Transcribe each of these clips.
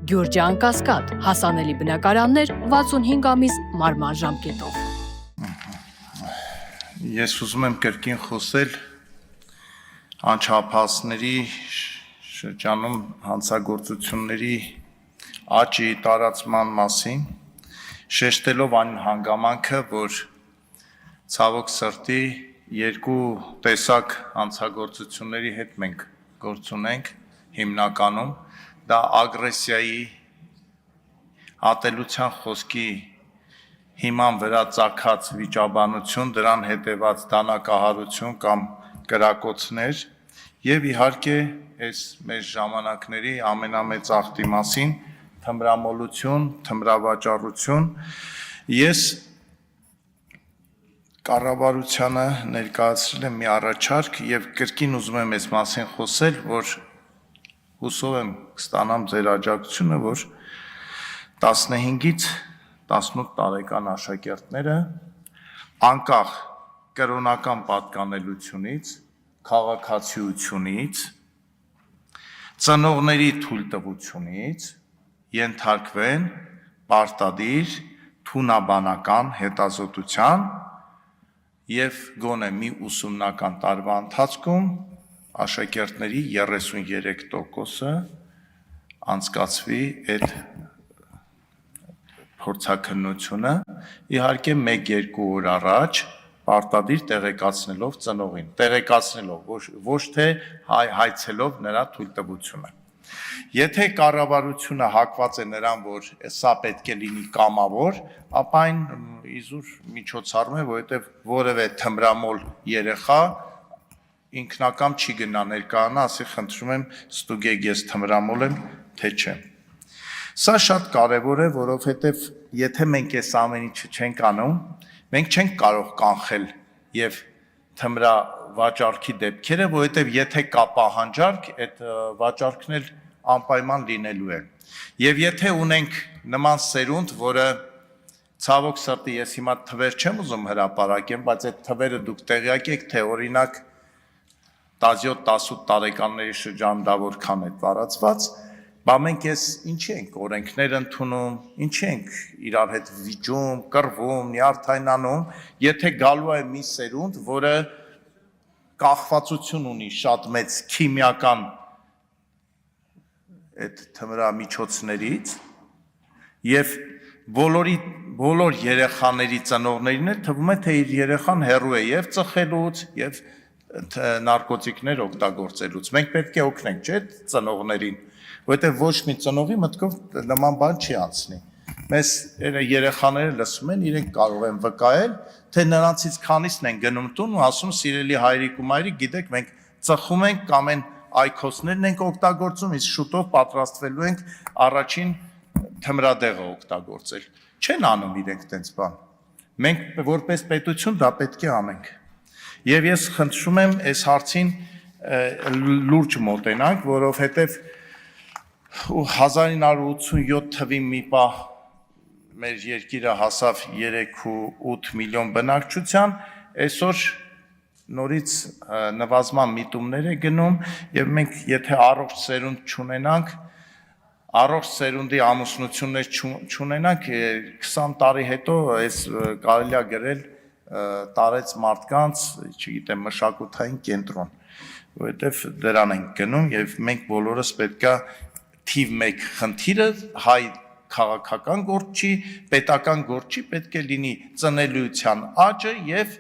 Գյուրջան Կասկադ, հասանելի բնակարաններ 65 ամիս մարման ժամկետով։ Ես ուզում եմ կրկին խոսել անչափահասների շրջանում հանցագործությունների աճի տարածման մասին, շեշտելով այն հանգամանքը, որ ցավոք սրտի երկու տեսակ հանցագործությունների հետ մենք գործ ունենք հիմնականում, դա ագրեսիայի ատելության խոսքի հիման վրա ծագած վիճաբանություն, դրան հետևած դանակահարություն կամ կրակոցներ եւ իհարկե այս մեր ժամանակների ամենամեծ աղբի մասին թմրամոլություն, թմրավաճառություն։ Ես կառավարությանը ներկայացրել եմ մի առաջարկ եւ կրկին ուզում եմ այս մասին խոսել, որ հուսով եմ կստանամ ձեր աջակցությունը, որ 15-ից 18 տարեկան աշակերտները անկախ կրոնական պատկանելությունից, քաղաքացիությունից, ծնողների թույլտվությունից ենթարկվեն պարտադիր թունաբանական հետազոտության եւ գոնե մի ուսումնական տարվա ընթացքում աշակերտների 33%-ը անցկացվի այդ փորձաքննությունը, իհարկե 1-2 օր առաջ պարտադիր տեղեկացնելով ծնողին, ոչ թե հայցելով նրա թույլտվությունը։ Եթե կառավարությունը հակված է նրան, որ սա պետք է լինի կամավոր, ապա այն իզուր միջոցառում է, որովհետև որևէ թմրամոլ երեխա ինքնակամ չի գնա ներկայանա, ասի խնդրում եմ ստուգեք ես թմրամոլ եմ, թե չէ։ Սա շատ կարևոր է, որովհետև եթե մենք այս ամեն ինչը չենք անում, մենք չենք կարող կանխել եւ թմրավաճառքի դեպքերը, որովհետև եթե կա պահանջարկ, այդ վաճառքն էլ անպայման լինելու է։ Եվ եթե ունենք նման սերունդ, որը ցավոք սրտի ես հիմա թվեր չեմ ուզում հրապարակեմ, բայց այդ թվերը դուք տեղյակ եք, թե օրինակ 17-18 տարեկանների շրջանում դա որքան է տարածված, բա մենք ես ինչի ենք օրենքներ ընդունում, ինչի ենք իրար հետ վիճում, կռվում, նյարդայնանում, եթե գալու է մի սերունդ, որը կախվածություն ունի շատ մեծ քիմիական այդ թմրամիջոցներից եւ բոլոր երեխաների ծնողներին էլ թվում է, թե իր երեխան հեռու է եւ ծխելուց եւ նարկոտիկներ օգտագործելուց։ Մենք պետք է օգնենք, չէ՞, ծնողներին, որովհետեւ ոչ մի ծնողի մտքով նման բան չի անցնի։ Մեզ երեխաները լսում են, իրենք կարող են վկայել, թե նրանցից քանիսն են գնում տուն ու ասում սիրելի հայրիկ ու մայրիկ, գիտեք, մենք ծխում ենք կամ են այքոսներն ենք օգտագործում, իսկ շուտով պատրաստվելու ենք առաջին թմրադեղը օգտագործել։ Չեն անում իրենք տենց բան։ Մենք որպես պետություն դա պետք է անենք։ Եվ ես խնդրում եմ այս հարցին լուրջ մոտենանք, որովհետև 1987 թվի մի պահ մեր երկիրը հասավ 3.8 միլիոն բնակչության, այսօր նորից նվազման միտումներ է գնում եւ մենք եթե առողջ սերունդ չունենանք, առողջ սերունդի ամուսնություններ չունենանք, 20 տարի հետո այս կարելի է գրել տարեց մարդկանց, չգիտեմ, մշակութային կենտրոն, որովհետև դրան ենք գնում եւ մենք բոլորս պետքա թիվ 1 խնդիրը հայ քաղաքական գործ չի, պետական գործ չի, պետք է լինի ծնելիության աճը եւ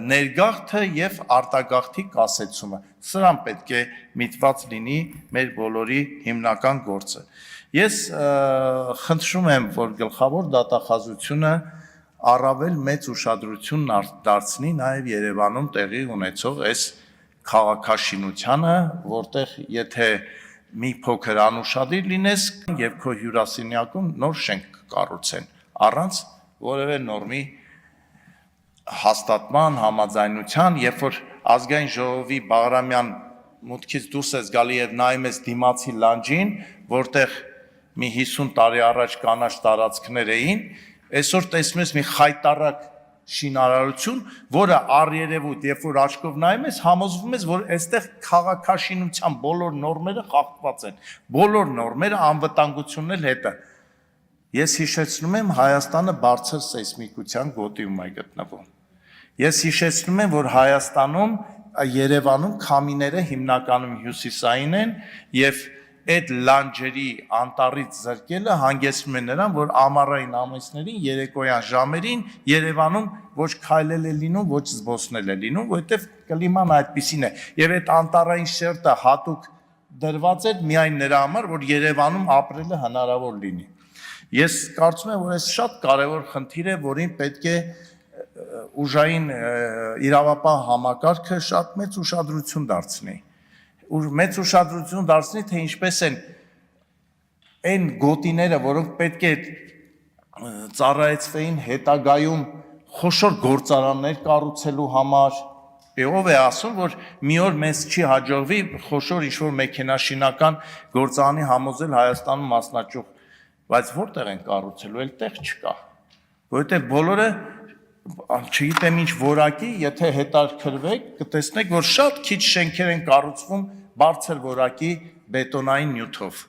ներգաղթը եւ արտագաղթի կասեցումը։ Սրան պետք է միտված լինի մեր բոլորի հիմնական գործը։ Ես խնդրում եմ, որ գլխավոր դատախազությունը առավել մեծ ուշադրություն դարձնի նաև Երևանում տեղի ունեցող այս քաղաքաշինությանը, որտեղ եթե մի փոքր անուշադիր լինես եւ քո հյուրասենյակում նոր շենք կառուցեն առանց որևէ նորմի հաստատման, համաձայնության, երբ որ ազգային ժողովի Բաղրամյան մուտքից դուրս ես գալի եւ նայում ես դիմացի լանջին, որտեղ մի 50 տարի առաջ կանաչ տարածքներ էին, այսօր տեսնում ես մի խայտարակ շինարարություն, որը առերևույթ, երբ որ աչքով նայում ես, համոզվում ես, որ այստեղ քաղաքաշինության բոլոր նորմերը խախտված են, բոլոր նորմերը անվտանգությունն էլ հետը։ Ես հիշեցնում եմ, Հայաստանը բարձր սեյսմիկության գոտիում է գտնվում։ Ես հիշեցնում եմ, որ Հայաստանում, Երևանում քամիները հիմնականում հյուսիսային են եւ այդ լանջերի անտառից զրկելը հանգեցնում է նրան, որ ամառային ամիսներին, երեկոյան ժամերին Երևանում ոչ քայլել է լինում, ոչ զբոսնել է լինում, որովհետեւ կլիման այդպիսին է։ Եվ այդ անտառային շերտը հատուկ դրված է միայն նրա համար, որ Երևանում ապրելը հնարավոր լինի։ Ես կարծում եմ, որ այս շատ կարևոր խնդիր է, որին պետք է ուժային իրավապահ համակարգը շատ մեծ ուշադրություն դարձնի։ Մեծ ուշադրություն դարձնի, թե ինչպես են այն գոտիները, որոնք պետք է ծառայեցվեին հետագայում խոշոր գործարաններ կառուցելու համար, ով է ասում, որ մի օր մեզ չի հաջողվի խոշոր ինչ-որ մեքենաշինական գործարանի համոզել Հայաստանում մասնաճյուղ, բայց որտեղ են կառուցելու, էլ տեղ չկա, որովհետև բոլորը չգիտեմ ինչ որակի, եթե հետաքրքրվեք, կտեսնեք, որ շատ քիչ շենքեր են կառուցվում բարձր որակի բետոնային նյութով։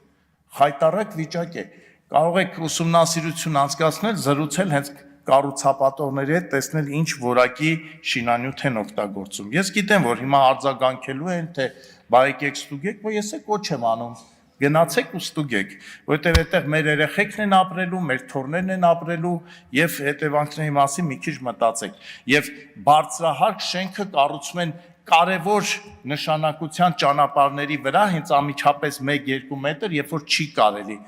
Խայտառակ վիճակ է։ Կարող եք ուսումնասիրություն անցկացնել, զրուցել հենց կառուցապատողների հետ, տեսնել ինչ որակի շինանյութ են օգտագործում։ Ես գիտեմ, որ հիմա արձագանքելու են, թե բայեկեք ստուգեք, բայց ես էլ կոչ եմ անում։ Գնացեք ու ստուգեք, որովհետև այդտեղ մեր երեխեքն են ապրելու, մեր թոռներն են ապրելու եւ հետևանքների մասին մի քիչ մտածեք։ Եվ բարձրահարկ շենքը կառուցում են կարևոր նշանակության ճանապարհների վրա, հենց անմիջապես 1-2 մետր, երբ որ չի կարելի։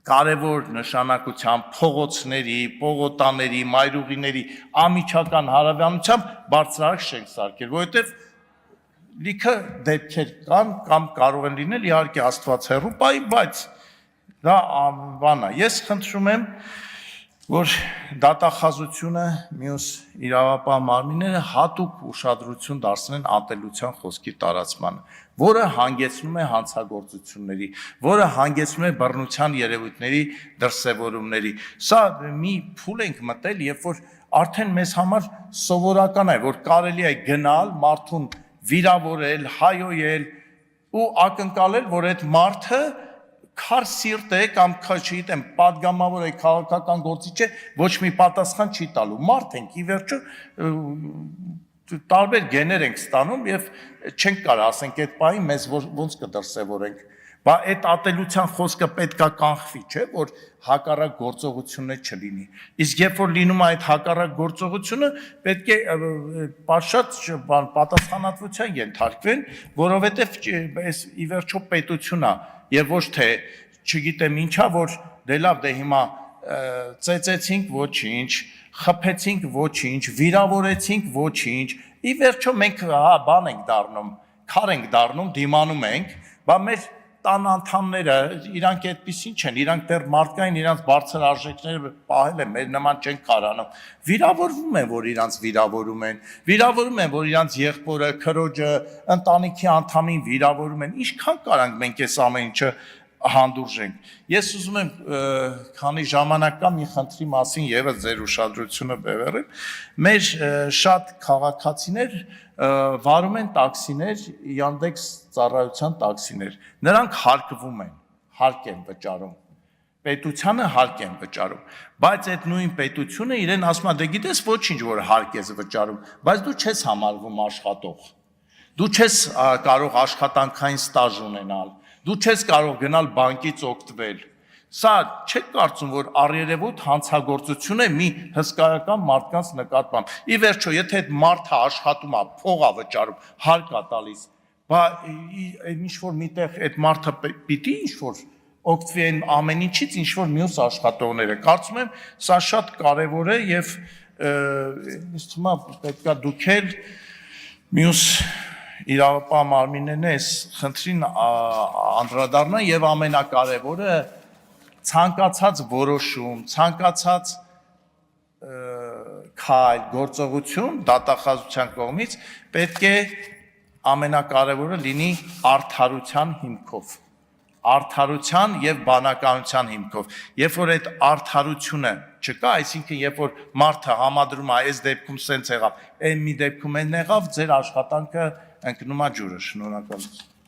Կարևոր նշանակության փողոցների, պողոտաների, մայրուղիների անմիջական հարաբերությամբ բարձրահարկ շենք սարքել, որովհետև լիքը դեպքեր կան կամ կարող են լինել իհարկե Աստված հեռու, բայց դա բան է։ Ես խնդրում եմ, որ դատախազությունը, մյուս իրավապահ մարմինները հատուկ ուշադրություն դարձնեն ատելության խոսքի տարածմանը, որը հանգեցնում է հանցագործությունների, որը հանգեցնում է բռնության երևույթների դրսևորումների։ Սա մի փուլ ենք մտել, երբ որ արդեն մեզ համար սովորական է, որ կարելի է գնալ մարդուն վիրավորել, հայոյել ու ակնկալել, որ այդ մարդը քար սիրտ է կամ չգիտեմ, պատգամավոր է, քաղաքական գործիչ է, ոչ մի պատասխան չի տալու։ Մարդ ենք, ի վերջո տարբեր գեներ ենք ստանում եւ չենք կարող ասենք այդ պահին մեզ ոնց կդրսևորենք։ Բա այդ ատելության խոսքը պետքա կանխվի, չէ՞, որ հակառակ գործողություններ չլինի։ Իսկ երբ որ լինում է այդ հակառակ գործողությունը, պետք է պատշաճ պատասխանատվության ենթարկվեն, որովհետև այս ի վերջո պետություն է եւ ոչ թե չգիտեմ ինչա, որ դե լավ, դե հիմա ծեծեցինք ոչինչ, խփեցինք ոչինչ, վիրավորեցինք ոչինչ։ Ի վերջո մենք բան ենք դառնում, քար ենք դառնում, դիմանում ենք, բա մեր տան անդամները իրանք այդպեսին չեն, իրանք դեռ մարդկային իրանք բարձր արժեքները պահել են, մեր նման չեն կարանում։ Վիրավորվում են, որ իրանք վիրավորում են, որ իրանք եղբորը, քրոջը, ընտանիքի անդամին վիրավորում են։ Ինչքան կարանք մենք այս ամեն ինչը հանդուրժենք։ Ես ուզում եմ, քանի ժամանակ կա, մի խնդրի մասին եւս ձեր ուշադրությունը բևեռեմ։ Մեր շատ քաղաքացիներ վարում են տաքսիներ, Yandex ծառայության տաքսիներ։ Նրանք հարկվում են, հարկ են վճարում։ Պետությանը հարկ են վճարում, բայց այդ նույն պետությունը իրեն ասում է, դե գիտես ոչինչ որ հարկ ես վճարում, բայց դու չես համարվում աշխատող։ Դու չես կարող աշխատանքային ստաժ ունենալ, դու չես կարող գնալ բանկից օգտվել։ Սա չեք կարծում, որ առերևույթ հանցագործություն է մի հսկայական մարդկանց նկատմամբ։ Ի վերջո, եթե այդ մարդը աշխատում է, փող է վճարում, հարկ է տալիս, բա ինչ որ միտեղ այդ մարդը պիտի ինչ որ օգտվի այն ամեն ինչից, ինչ որ մյուս աշխատողները։ Կարծում եմ, սա շատ կարևոր է եւ ինձ թվում է պետքա դուք էլ մյուս իրավապահ մարմիններն այս խնդրին անդրադառնան եւ ամենակարևորը ցանկացած որոշում, ցանկացած քայլ, գործողություն դատախազության կողմից պետք է ամենակարևորը լինի արդարության հիմքով։ արդարության եւ բանականության հիմքով։ Երբ որ այդ արդարությունը չկա, այսինքն երբ որ մարդը համադրում է, այս դեպքում սենց եղավ, այն մի դեպքում այն եղավ, ձեր աշխատանքը ընկնում է ջուրը։ Շնորհակալություն։